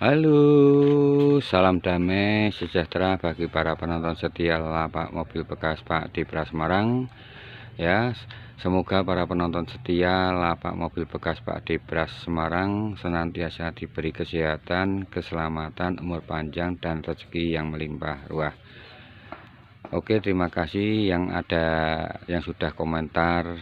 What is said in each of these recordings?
Halo, salam damai sejahtera bagi para penonton setia lapak mobil bekas Pak Dipra Semarang. Ya, semoga para penonton setia lapak mobil bekas Pak Dipra Semarang senantiasa diberi kesehatan, keselamatan, umur panjang, dan rezeki yang melimpah ruah. Oke, terima kasih yang sudah komentar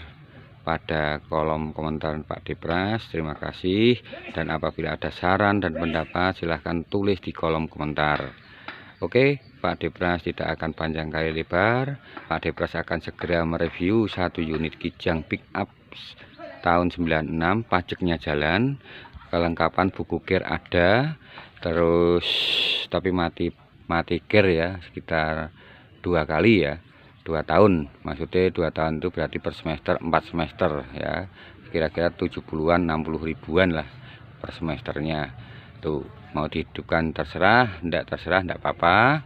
pada kolom komentar Pak Dipras. Terima kasih, dan apabila ada saran dan pendapat silahkan tulis di kolom komentar. Oke, Pak Dipras tidak akan panjang kali lebar. Pak Dipras akan segera mereview satu unit Kijang pick up tahun 96, pajaknya jalan, kelengkapan buku kir ada, terus tapi mati kir ya, sekitar 2 kali ya, 2 tahun, maksudnya 2 tahun itu berarti per semester 4 semester ya, kira-kira 70-an 60 ribuan lah per semesternya. Tuh, mau dihidupkan terserah, enggak apa-apa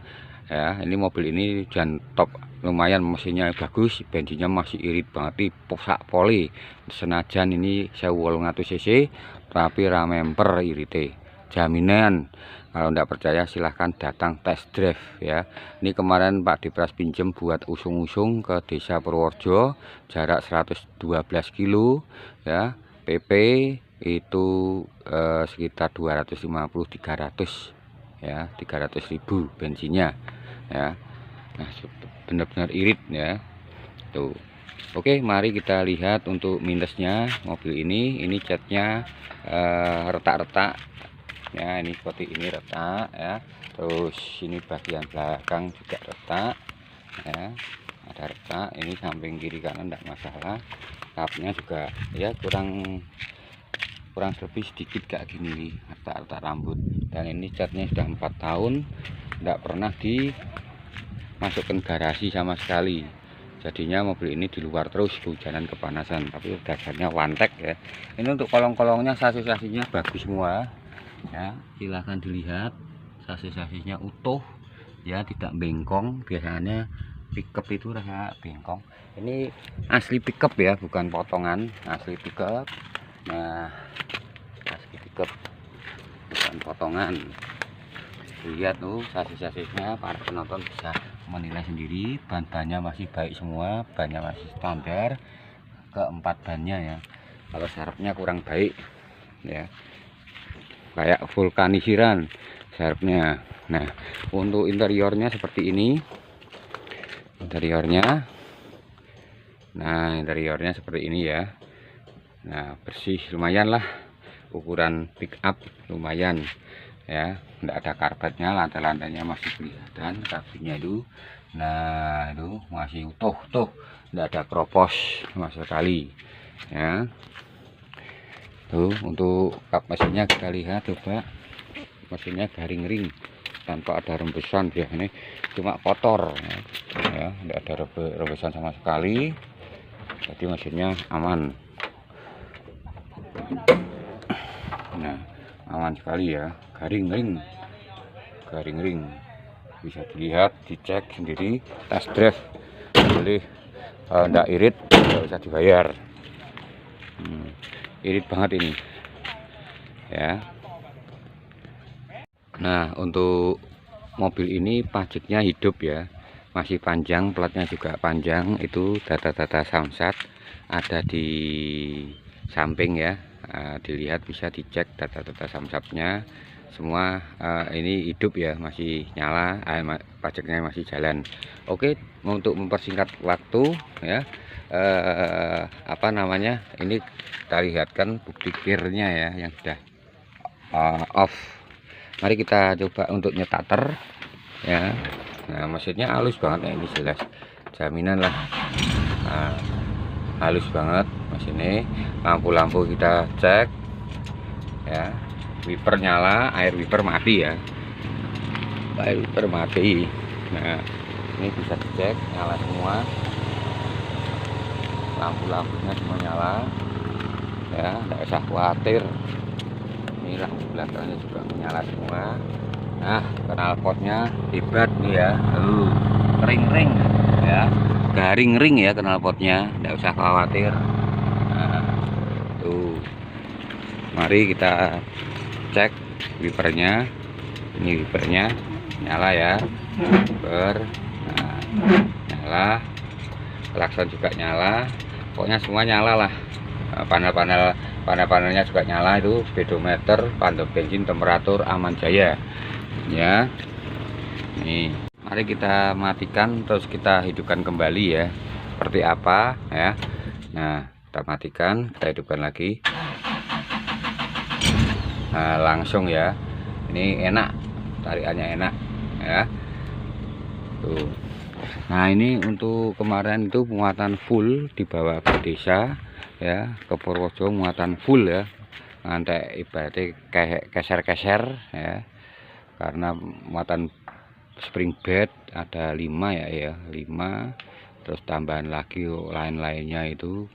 ya. Ini mobil ini jan top, lumayan, mesinnya bagus, bensinnya masih irit banget, posak poli, senajan ini 1800 cc tapi ramemper irite, jaminan. Kalau tidak percaya silahkan datang test drive ya. Ini kemarin Pak Dipras pinjem buat usung-usung ke desa Purworejo, jarak 112 kilo ya. PP itu sekitar 250-300 ya, 300.000 bensinnya ya. Nah, benar-benar irit ya. Tuh. Oke, mari kita lihat untuk minusnya mobil ini catnya retak-retak ya, ini seperti ini retak ya. Terus ini bagian belakang juga retak ya, ada retak. Ini samping kiri kanan tidak masalah. Kapnya juga ya kurang lebih sedikit kayak gini, retak-retak rambut. Dan ini catnya sudah 4 tahun tidak pernah dimasukkan garasi sama sekali, jadinya mobil ini di luar terus, hujanan kepanasan. Tapi dasarnya wantek ya. Ini untuk kolong-kolongnya, sasis-sasisnya bagus semua ya, silahkan dilihat, sasis-sasisnya utuh ya, tidak bengkong. Biasanya pickup itu rasa bengkong, ini asli pickup ya, bukan potongan, asli pickup. Nah, asli pickup bukan potongan. Lihat tuh sasis-sasisnya, para penonton bisa menilai sendiri. Ban-bannya masih baik semua, bannya masih standar, keempat bannya ya. Kalau serepnya kurang baik ya, kayak vulkanisiran serepnya. Nah, untuk interiornya seperti ini, interiornya seperti ini ya. Nah, bersih lumayan lah, ukuran pick up lumayan ya. Tidak ada karpetnya, lantai-lantainya masih kelihatan, kabinnya itu. Nah, itu masih utuh tuh, tidak ada keropos sama sekali ya. Tuh, untuk kap mesinnya kita lihat, coba mesinnya garing ring tanpa ada rembesan ya. Ini cuma kotor ya, tidak ada rembesan sama sekali, jadi mesinnya aman. Nah, aman sekali ya, garing ring, bisa dilihat, dicek sendiri, test drive boleh. Kalau tidak irit tidak usah dibayar. Irit banget ini ya. Nah, untuk mobil ini pajaknya hidup ya, masih panjang, platnya juga panjang. Itu data-data samsat ada di samping ya. Dilihat, bisa dicek data-data samsatnya semua. Ini hidup ya, masih nyala, pajaknya masih jalan. Oke, untuk mempersingkat waktu ya, apa namanya, ini kita lihatkan bukti kirnya ya, yang sudah off. Mari kita coba untuk nyetater ya. Nah, mesinnya halus banget ya, ini jelas jaminan lah. Nah, halus banget mesinnya. Lampu-lampu kita cek ya, wiper nyala, air wiper mati ya, air wiper mati. Nah, ini bisa dicek, nyala semua, lampu-lampunya semua nyala ya, tidak usah khawatir. Ini lampu belakangnya juga menyala semua. Nah, knalpotnya hebat nih ya, ring ya, garing ring ya knalpotnya, tidak usah khawatir. Nah, tuh, mari kita cek wipernya. Ini wipernya nyala ya, wiper. Nah, nyala, klakson juga nyala, pokoknya semua nyala lah. Panel-panelnya juga nyala, itu speedometer, pantul bensin, temperatur aman jaya ya. Nih, mari kita matikan terus kita hidupkan kembali ya, seperti apa ya. Nah, kita matikan, kita hidupkan lagi. Nah, langsung ya, ini enak, tarikannya enak ya tuh. Nah, ini untuk kemarin itu muatan full dibawa ke desa ya, ke Purworejo, muatan full ya, ngantek ibaratnya kayak keser-keser ya, karena muatan spring bed ada 5 ya 5, terus tambahan lagi lain-lainnya itu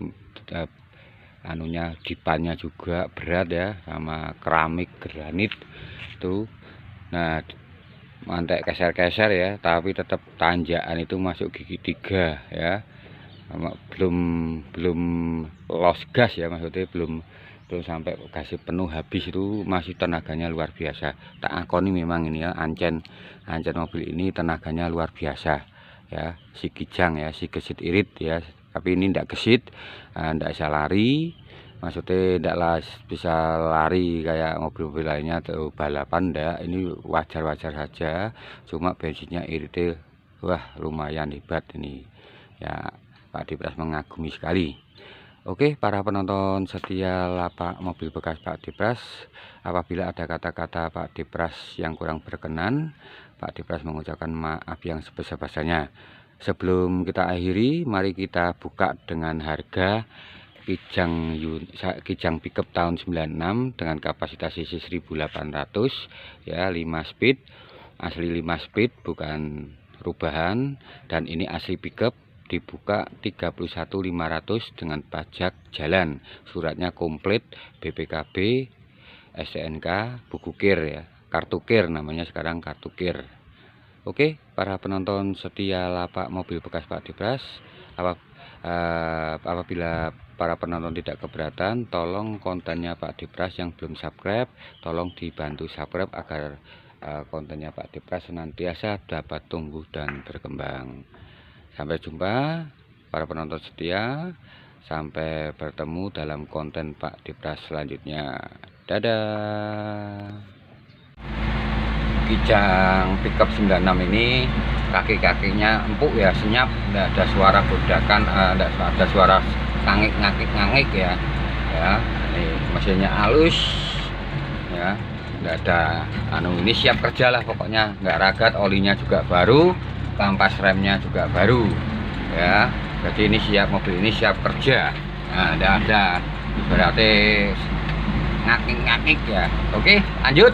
anunya, dipannya juga berat ya, sama keramik granit tuh. Nah, mantek keser-keser ya, tapi tetap tanjakan itu masuk gigi 3 ya. Belum los gas ya, maksudnya belum sampai kasih penuh habis, itu masih tenaganya luar biasa. Tak akoni memang ini ya, ancen mobil ini tenaganya luar biasa ya. Si kijang ya, si gesit irit ya, tapi ini tidak gesit, tidak bisa lari, maksudnya tidak bisa lari kayak mobil-mobil lainnya atau balapan, ndak. Ini wajar-wajar saja, cuma bensinnya iritnya wah lumayan hebat ini ya. Pak Dipras mengagumi sekali. Oke, para penonton setia lapak mobil bekas Pak Dipras, apabila ada kata-kata Pak Dipras yang kurang berkenan, Pak Dipras mengucapkan maaf yang sebesar-besarnya. Sebelum kita akhiri, mari kita buka dengan harga Kijang pickup tahun 96 dengan kapasitas isi 1800 ya, 5 speed, asli 5 speed bukan rubahan, dan ini asli pickup. Dibuka 31.500 dengan pajak jalan, suratnya komplit, BPKB, STNK, buku kir ya, kartu kir namanya sekarang, kartu kir. Oke, para penonton setia lapak mobil bekas Pak Dipras, apabila para penonton tidak keberatan, tolong kontennya Pak Dipras yang belum subscribe, tolong dibantu subscribe agar kontennya Pak Dipras senantiasa dapat tumbuh dan berkembang. Sampai jumpa para penonton setia, sampai bertemu dalam konten Pak Dipras selanjutnya. Dadah. Kijang pickup 96 ini kaki-kakinya empuk ya, senyap, tidak ada suara godakan, tidak ada suara ngangik ya. Ini mesinnya halus ya, tidak ada ini siap kerja lah pokoknya, nggak ragat, olinya juga baru, kampas remnya juga baru ya. Jadi ini siap, mobil ini siap kerja. Nah, tidak ada berarti ngakik-ngakik ya. Oke, lanjut.